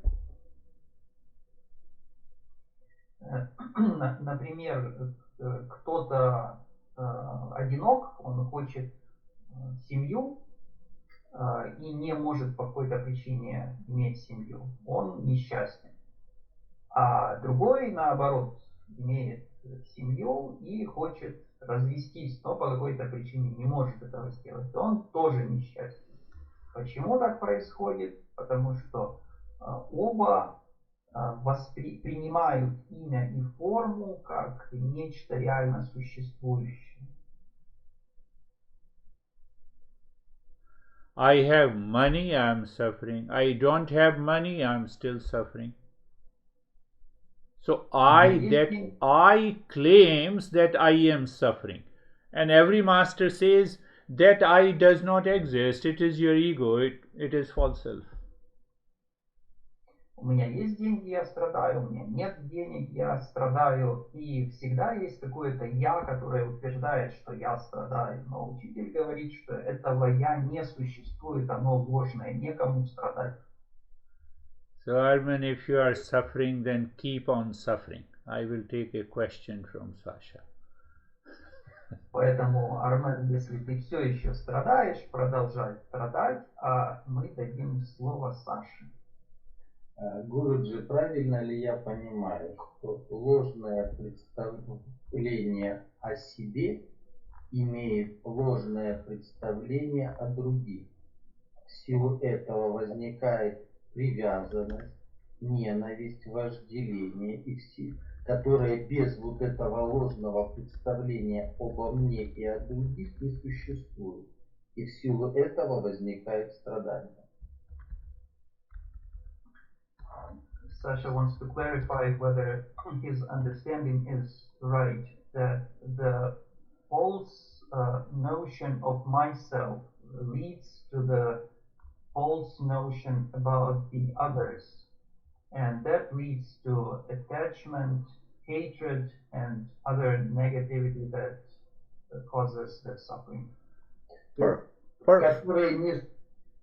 Например, кто-то одинок, он хочет семью и не может по какой-то причине иметь семью. Он несчастен. А другой, наоборот, имеет семью и хочет развестись, но по какой-то причине не может этого сделать. Он тоже несчастен. Почему так происходит? Потому что оба принимают имя и форму как нечто реально существующее. I have money, I am suffering. I don't have money, I am still suffering. So I claims that I am suffering. And every master says that I does not exist. It is your ego. It is false self. У меня есть деньги, я страдаю, у меня нет денег, я страдаю. И всегда есть какое-то «я», которое утверждает, что я страдаю. Но учитель говорит, что этого «я» не существует, оно ложное, некому страдать. So Arman, if you are suffering, then keep on suffering. I will take a question from Sasha. Поэтому, Армен, если ты все еще страдаешь, продолжай страдать, а мы дадим слово Саше. Гуруджи, правильно ли я понимаю, что ложное представление о себе имеет ложное представление о других? В силу этого возникает привязанность, ненависть, вожделение и все, которые без вот этого ложного представления обо мне и о других не существуют. И в силу этого возникает страдание. Sasha wants to clarify whether his understanding is right, that the false notion of myself leads to the false notion about the others, and that leads to attachment, hatred, and other negativity that causes the suffering. Которые не...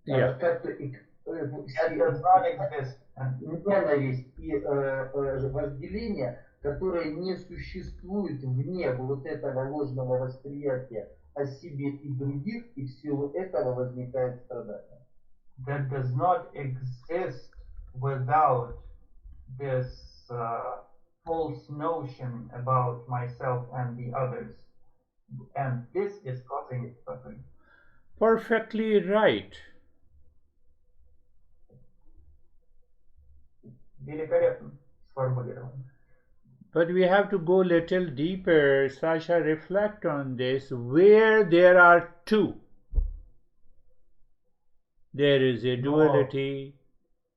Yeah. That does not exist. Ненависть и вожделение, которые не существуют вне вот этого ложного восприятия о себе и других, и в силу этого возникает страдание. That does not exist without this false notion about myself and the others. And this is causing suffering. Perfectly right. Великолепно сформулировано. But we have to go little deeper. Sasha, reflect on this. Where there are two, there is a duality.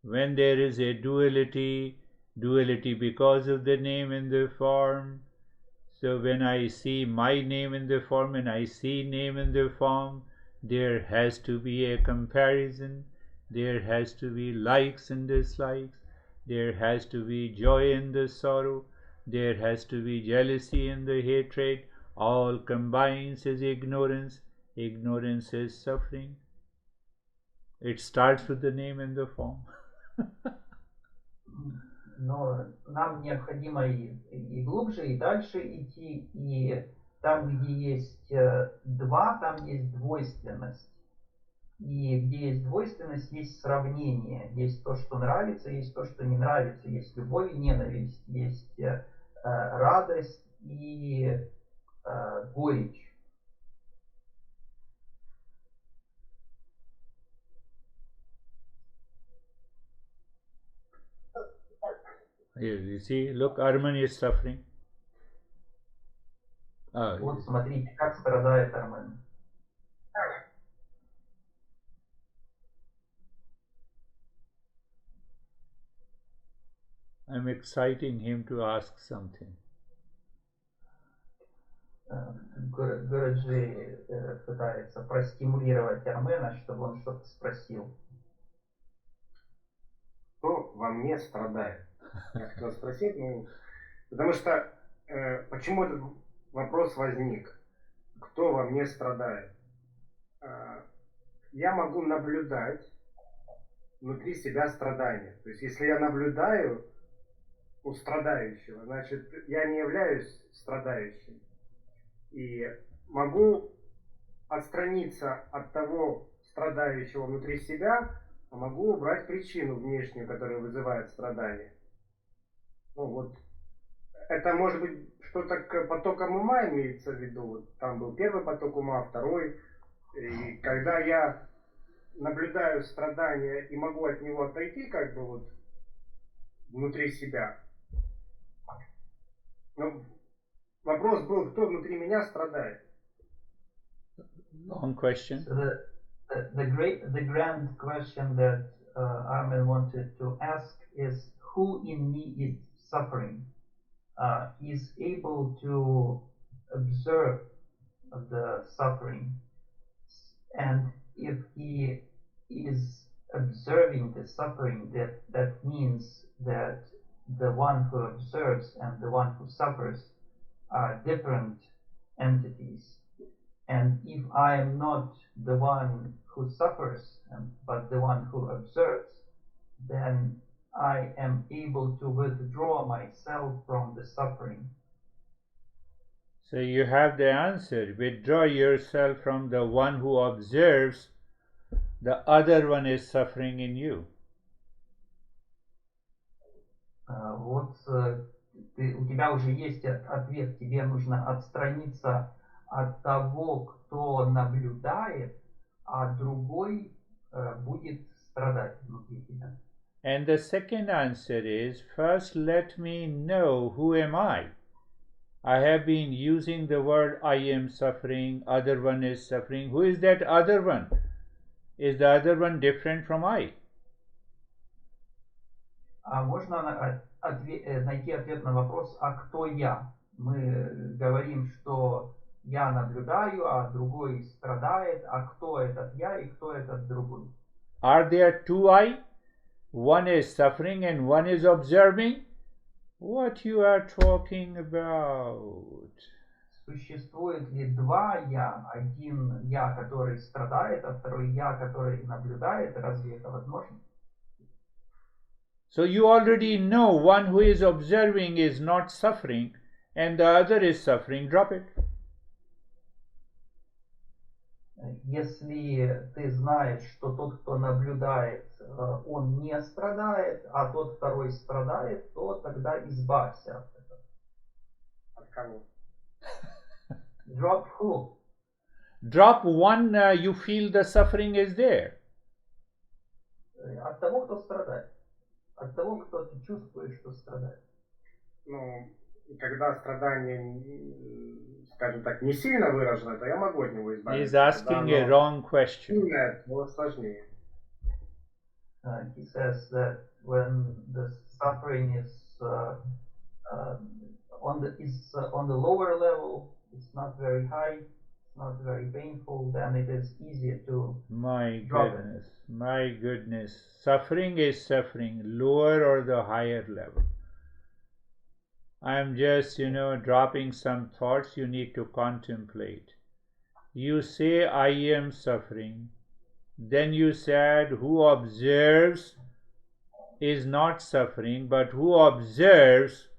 When there is a duality because of the name and the form. So when I see my name in the form and I see name in the form, there has to be a comparison. There has to be likes and dislikes. There has to be joy and the sorrow. There has to be jealousy and the hatred. All combines as ignorance. Ignorance is suffering. It starts with the name and the form. Но нам необходимо и глубже, и дальше идти. И там, где есть два, там есть двойственность. И где есть двойственность, есть сравнение. Есть то, что нравится, есть то, что не нравится. Есть любовь и ненависть. Есть радость и горечь. Here, you see, look, Arman is suffering. Вот смотрите, как страдает Армен. I'm exciting him to ask something. Гуруджи пытается простимулировать Армена, чтобы он что-то спросил. Кто во мне страдает? Я хотел спросить, потому что почему этот вопрос возник? Кто во мне страдает? Я могу наблюдать внутри себя страдания. То есть если я наблюдаю у страдающего, значит я не являюсь страдающим. И могу отстраниться от того страдающего внутри себя, а могу убрать причину внешнюю, которая вызывает страдания. Ну вот, это может быть что-то к потокам ума имеется в виду. Вот там был первый поток ума, второй. И когда я наблюдаю страдания и могу от него отойти, как бы вот внутри себя. Но вопрос был, кто внутри меня страдает. Long question. So the grand question that Armin wanted to ask is, who in me is suffering? He's able to observe the suffering, and if he is observing the suffering, that means that the one who observes and the one who suffers are different entities. And if I am not the one who suffers, but the one who observes, then I am able to withdraw myself from the suffering. So you have the answer. Withdraw yourself from the one who observes. The other one is suffering in you. Вот у тебя уже есть ответ. Тебе нужно отстраниться от того, кто наблюдает, а другой будет страдать внутри тебя. And the second answer is, first let me know who am I. I have been using the word I am suffering, other one is suffering. Who is that other one? Is the other one different from I? А можно найти ответ на вопрос, а кто я? Мы говорим, что я наблюдаю, а другой страдает, а кто этот я и кто этот другой? Are there two I? One is suffering and one is observing? What you are talking about? Существует ли два я? Один я, который страдает, а второй я, который наблюдает? Разве это возможно? So you already know one who is observing is not suffering and the other is suffering. Drop it. Если ты знаешь, что тот, кто наблюдает, он не страдает, а тот второй страдает, то тогда избавься от этого. От кого? Drop who? Drop one, you feel the suffering is there. От того, кто страдает. От того, кто ты чувствуешь, что страдает. Ну, когда страдание, скажем так, не сильно выражено, то я могу от него избавиться. He's asking a wrong question. Сильное, то сложнее. He says that when the suffering is on the lower level, it's not very high, it's not very painful, then it is easier to drop it. My goodness. Suffering is suffering, lower or the higher level. I am just, dropping some thoughts you need to contemplate. You say, I am suffering. Then you said, who observes is not suffering, but who observes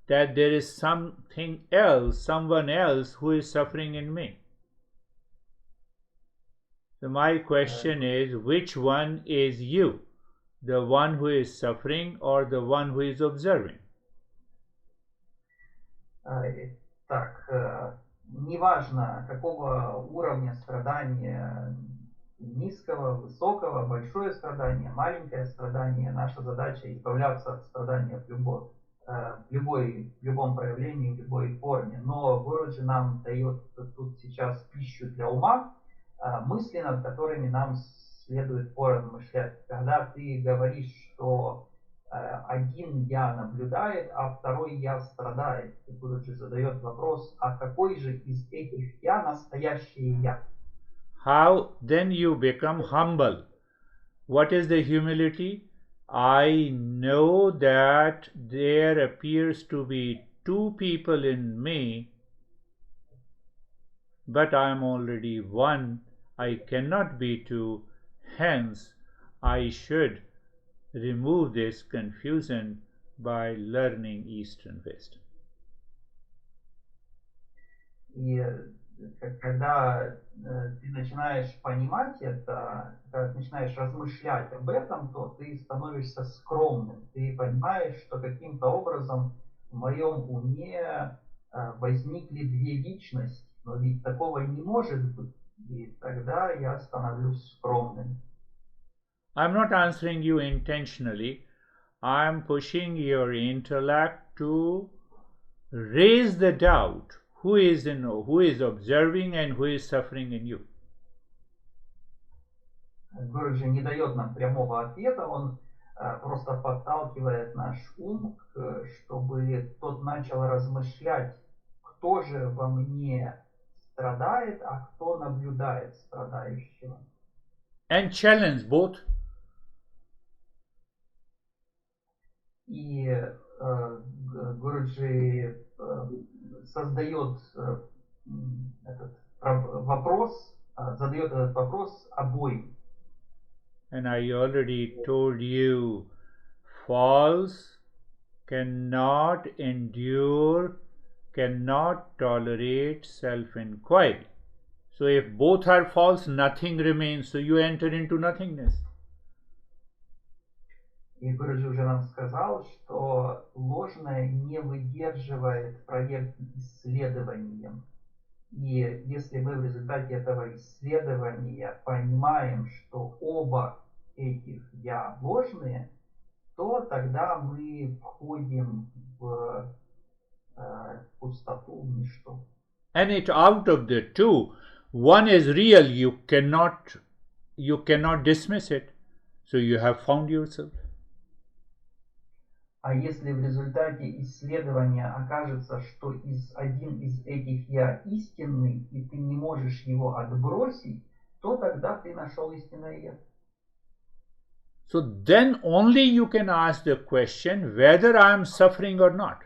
that there is something else, someone else who is suffering in me. So my question is, which one is you? The one who is suffering or the one who is observing? Так, неважно, какого уровня страдания, низкого, высокого, большое страдание, маленькое страдание, наша задача избавляться от страдания в любом проявлении, в любой форме. Но Гуруджи нам дает тут сейчас пищу для ума, мысли, над которыми нам следует поразмышлять. Когда ты говоришь, что один я наблюдает, а второй я страдает, Гуруджи задает вопрос, а какой же из этих я настоящее я? How then you become humble? What is the humility? I know that there appears to be two people in me, but I am already one. I cannot be two. Hence, I should remove this confusion by learning East and West. И когда ты начинаешь понимать это, когда ты начинаешь размышлять об этом, то ты становишься скромным. Ты понимаешь, что каким-то образом в моем уме возникли две личности, но ведь такого не может быть. И тогда я становлюсь скромным. I'm not answering you intentionally. I'm pushing your intellect to raise the doubt who is observing and who is suffering in you. Гурджи не дает нам прямого ответа, он просто подталкивает наш ум, чтобы тот начал размышлять, кто же во мне страдает, а кто наблюдает страдающего. And challenge both. И Гуруджи создает этот вопрос, задает этот вопрос обоим. And I already told you, false cannot endure, cannot tolerate self-inquiry. So if both are false, nothing remains. So you enter into nothingness. И Гуруджи уже нам сказал, что ложное не выдерживает проверки исследованием. И если мы в результате этого исследования понимаем, что оба этих «я» ложные, то тогда мы входим в пустоту, в ничто. And it out of the two, one is real, you cannot dismiss it. So you have found yourself. А если в результате исследования окажется, что один из этих «я» истинный, и ты не можешь его отбросить, то тогда ты нашел истинное «я». So then only you can ask the question whether I am suffering or not.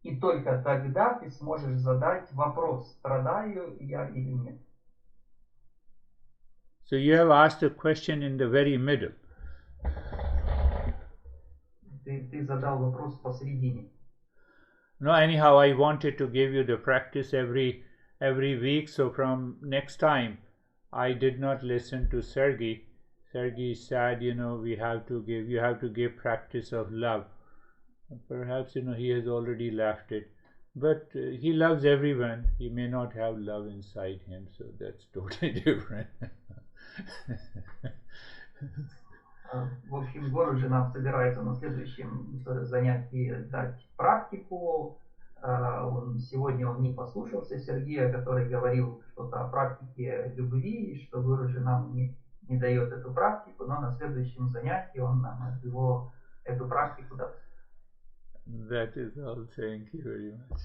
И только тогда ты сможешь задать вопрос, страдаю я или нет. So you have asked a question in the very middle. Ты задал вопрос посередине. No, anyhow, I wanted to give you the practice every week. So from next time, I did not listen to Sergey. Sergey said, you have to give practice of love. Perhaps, he has already left it. But he loves everyone. He may not have love inside him. So that's totally different. В общем, Гуруджи нам собирается на следующем занятии дать практику. Сегодня он не послушался Сергея, который говорил что-то о практике любви, и что Гуруджи нам не дает эту практику, но на следующем занятии он нам эту практику даст. That is all. Thank you very much.